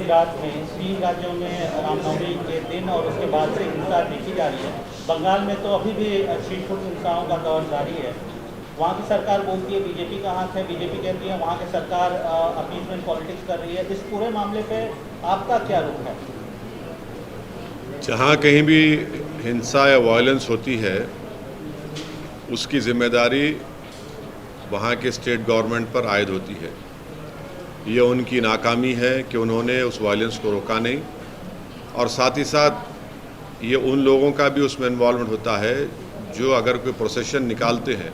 गुजरात में 3 राज्यों में रामनवमी के दिन और उसके बाद से हिंसा देखी जा रही है। बंगाल में तो अभी भी छीट फूट हिंसाओं का दौर जारी है। वहाँ की सरकार बोलती है बीजेपी का हाथ है, बीजेपी कहती है वहाँ की सरकार अपीजमेंट पॉलिटिक्स कर रही है। इस पूरे मामले पे आपका क्या रुख है? जहाँ कहीं भी हिंसा या वायलेंस होती है उसकी जिम्मेदारी वहाँ के स्टेट गवर्नमेंट पर आयद होती है। ये उनकी नाकामी है कि उन्होंने उस वायलेंस को रोका नहीं, और साथ ही साथ ये उन लोगों का भी उसमें इन्वॉल्वमेंट होता है जो अगर कोई प्रोसेशन निकालते हैं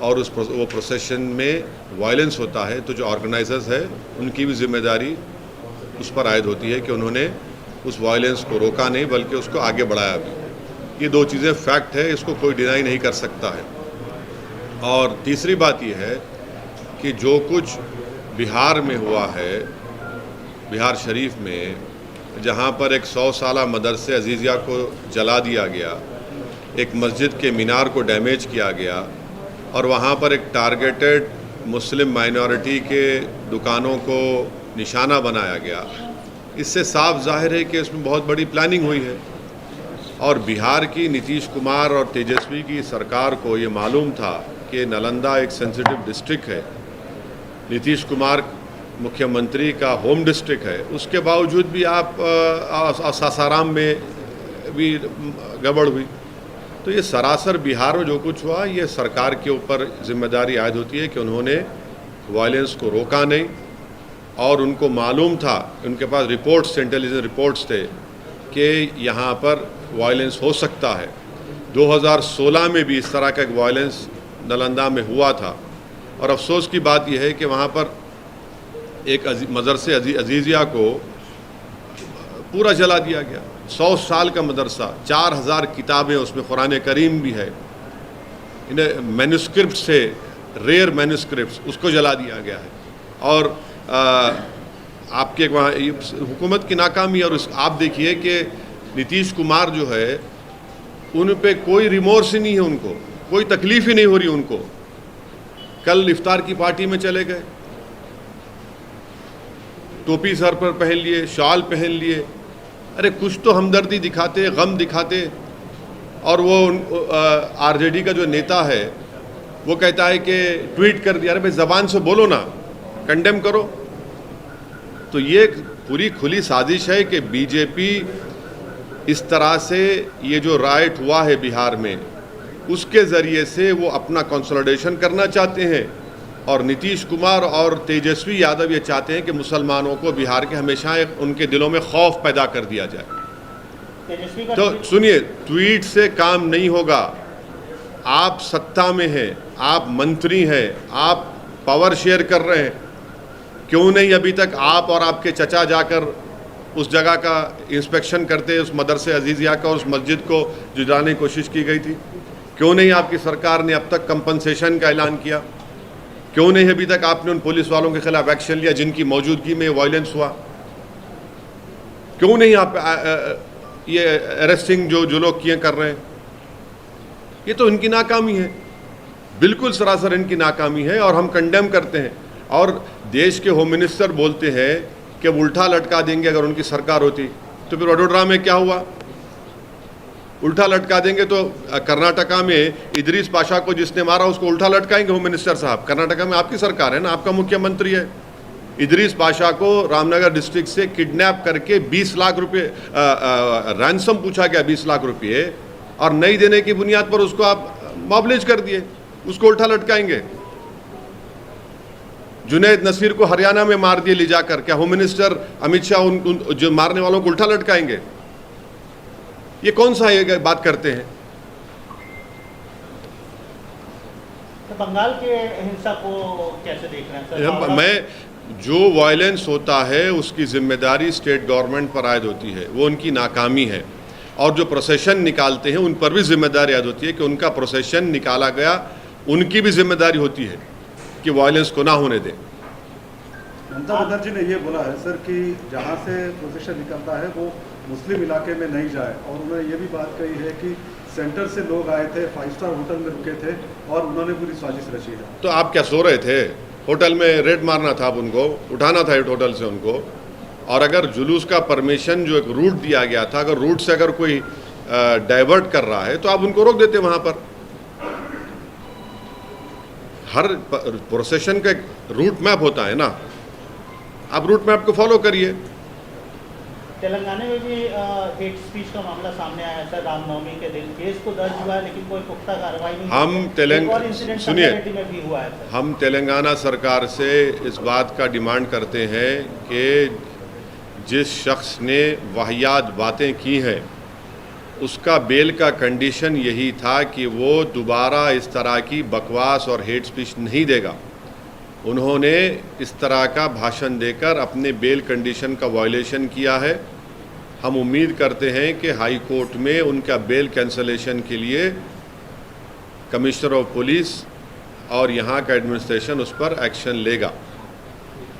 और वो प्रोसेशन में वायलेंस होता है तो जो ऑर्गेनाइजर्स है उनकी भी जिम्मेदारी उस पर आयद होती है कि उन्होंने उस वायलेंस को रोका नहीं बल्कि उसको आगे बढ़ाया भी। ये दो चीज़ें फैक्ट है, इसको कोई डिनाई नहीं कर सकता है। और तीसरी बात यह है कि जो कुछ बिहार में हुआ है, बिहार शरीफ में, जहाँ पर एक 100 साला मदरसे अजीज़िया को जला दिया गया, एक मस्जिद के मीनार को डैमेज किया गया और वहाँ पर एक टारगेटेड मुस्लिम माइनॉरिटी के दुकानों को निशाना बनाया गया, इससे साफ जाहिर है कि इसमें बहुत बड़ी प्लानिंग हुई है। और बिहार की नीतीश कुमार और तेजस्वी की सरकार को ये मालूम था कि नालंदा एक सेंसिटिव डिस्ट्रिक्ट है, नीतीश कुमार मुख्यमंत्री का होम डिस्ट्रिक्ट है, उसके बावजूद भी आप सासाराम में भी गड़बड़ हुई। तो ये सरासर बिहार में जो कुछ हुआ ये सरकार के ऊपर जिम्मेदारी आयद होती है कि उन्होंने वायलेंस को रोका नहीं, और उनको मालूम था, उनके पास रिपोर्ट्स, इंटेलिजेंस रिपोर्ट्स थे कि यहाँ पर वायलेंस हो सकता है। 2016 में भी इस तरह का एक वायलेंस नालंदा में हुआ था, और अफसोस की बात यह है कि वहाँ पर एक मदरसे अजीज़िया को पूरा जला दिया गया। 100 साल का मदरसा, 4000 किताबें, उसमें कुरान करीम भी है, इन्हें मैन्युस्क्रिप्ट से, रेयर मैन्युस्क्रिप्ट्स, उसको जला दिया गया है। और आपके वहाँ हुकूमत की नाकामी। और आप देखिए कि नीतीश कुमार जो है उन पे कोई रिमोर्स ही नहीं है, उनको कोई तकलीफ ही नहीं हो रही उनको। कल इफ्तार की पार्टी में चले गए, टोपी सर पर पहन लिए, शॉल पहन लिए, अरे कुछ तो हमदर्दी दिखाते, गम दिखाते। और वो आरजेडी का जो नेता है वो कहता है कि ट्वीट कर दिया। अरे भाई ज़बान से बोलो ना, कंडेम करो। तो ये पूरी खुली साजिश है कि बीजेपी इस तरह से ये जो राइट हुआ है बिहार में, उसके ज़रिए से वो अपना कंसोलिडेशन करना चाहते हैं। और नीतीश कुमार और तेजस्वी यादव ये चाहते हैं कि मुसलमानों को बिहार के हमेशा उनके दिलों में खौफ पैदा कर दिया जाए। तो सुनिए, ट्वीट से काम नहीं होगा। आप सत्ता में हैं, आप मंत्री हैं, आप पावर शेयर कर रहे हैं, क्यों नहीं अभी तक आप और आपके चचा जाकर उस जगह का इंस्पेक्शन करते, उस मदरसे अजीज़िया का, उस मस्जिद को जलाने की कोशिश की गई थी? क्यों नहीं आपकी सरकार ने अब तक कंपनसेशन का ऐलान किया? क्यों नहीं अभी तक आपने उन पुलिस वालों के खिलाफ एक्शन लिया जिनकी मौजूदगी में वायलेंस हुआ? क्यों नहीं आप ये अरेस्टिंग जो लोग किए कर रहे हैं? ये तो इनकी नाकामी है, बिल्कुल सरासर इनकी नाकामी है, और हम कंडेम करते हैं। और देश के होम मिनिस्टर बोलते हैं कि उल्टा लटका देंगे अगर उनकी सरकार होती। तो फिर वडोदरा में क्या हुआ? उल्टा लटका देंगे तो कर्नाटका में इदरीस पाशा को जिसने मारा उसको उल्टा लटकाएंगे होम मिनिस्टर साहब। कर्नाटका में आपकी सरकार है ना, आपका मुख्यमंत्री है। इदरीस पाशा को रामनगर डिस्ट्रिक्ट से किडनैप करके 20 लाख रुपये रैंसम पूछा गया, 20 लाख रुपये, और नहीं देने की बुनियाद पर उसको आप मॉबलिज कर दिए, उसको उल्टा लटकाएंगे। जुनैद नसीर को हरियाणा में मार दिए ले जाकर, क्या होम मिनिस्टर अमित शाह उन जो मारने वालों को उल्टा लटकाएंगे? ये कौन सा ये बात करते हैं? तो बंगाल के हिंसा को कैसे देख रहे हैं सर? मैं जो वायलेंस होता है उसकी जिम्मेदारी स्टेट गवर्नमेंट पर आयद होती है, वो उनकी नाकामी है। और जो प्रोसेशन निकालते हैं उन पर भी जिम्मेदारी आयद होती है कि उनका प्रोसेशन निकाला गया, उनकी भी जिम्मेदारी होती है कि वायलेंस को ना होने दें। ममता बनर्जी ने ये बोला है सर कि जहाँ से प्रोसेशन निकलता है वो मुस्लिम इलाके में नहीं जाए, और उन्होंने ये भी बात कही है कि सेंटर से लोग आए थे, 5 स्टार होटल में रुके थे और उन्होंने पूरी साजिश रची है। तो आप क्या सो रहे थे? होटल में रेड मारना था, आप उनको उठाना था होटल से उनको। और अगर जुलूस का परमिशन जो एक रूट दिया गया था, अगर रूट से अगर कोई डाइवर्ट कर रहा है तो आप उनको रोक देते वहाँ पर। हर प्रोसेशन का एक रूट मैप होता है ना, आप रूट मैप को फॉलो करिए। तेलंगाना में भी हेट स्पीच का मामला सामने आया सर, रामनवमी के दिन केस को दर्ज हुआ है लेकिन कोई पुख्ता कार्रवाई नहीं। हम तेलंगाना सरकार से इस बात का डिमांड करते हैं कि जिस शख्स ने वाहियात बातें की हैं उसका बेल का कंडीशन यही था कि वो दोबारा इस तरह की बकवास और हेट स्पीच नहीं देगा। उन्होंने इस तरह का भाषण देकर अपने बेल कंडीशन का वायलेशन किया है। हम उम्मीद करते हैं कि हाई कोर्ट में उनका बेल कैंसलेशन के लिए कमिश्नर ऑफ पुलिस और यहाँ का एडमिनिस्ट्रेशन उस पर एक्शन लेगा।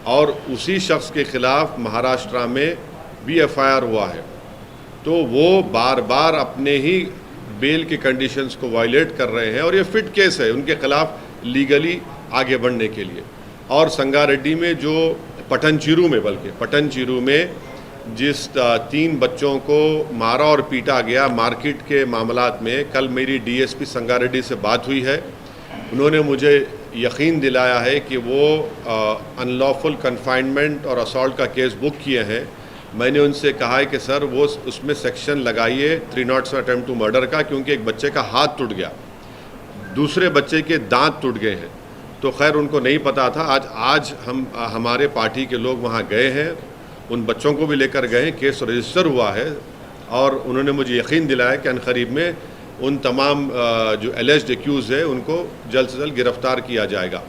और उसी शख्स के ख़िलाफ़ महाराष्ट्र में भी एफआईआर हुआ है, तो वो बार बार अपने ही बेल के कंडीशंस को वायलेट कर रहे हैं और ये फिट केस है उनके ख़िलाफ़ लीगली आगे बढ़ने के लिए। और संगारेड्डी में जो पटनचेरू में जिस 3 बच्चों को मारा और पीटा गया मार्केट के मामलात में, कल मेरी डीएसपी संगारेड्डी से बात हुई है। उन्होंने मुझे यकीन दिलाया है कि वो अनलॉफुल कन्फाइनमेंट और असॉल्ट का केस बुक किए हैं। मैंने उनसे कहा है कि सर वो उसमें सेक्शन लगाइए 307 अटेम्प्ट टू मर्डर का, क्योंकि एक बच्चे का हाथ टूट गया, दूसरे बच्चे के दांत टूट गए हैं। तो खैर उनको नहीं पता था। आज हम हमारे पार्टी के लोग वहाँ गए हैं, उन बच्चों को भी लेकर गए हैं, केस रजिस्टर हुआ है और उन्होंने मुझे यकीन दिलाया कि अनकरीब में उन तमाम जो एलिज्ड एक्यूज़ है उनको जल्द से जल्द गिरफ्तार किया जाएगा।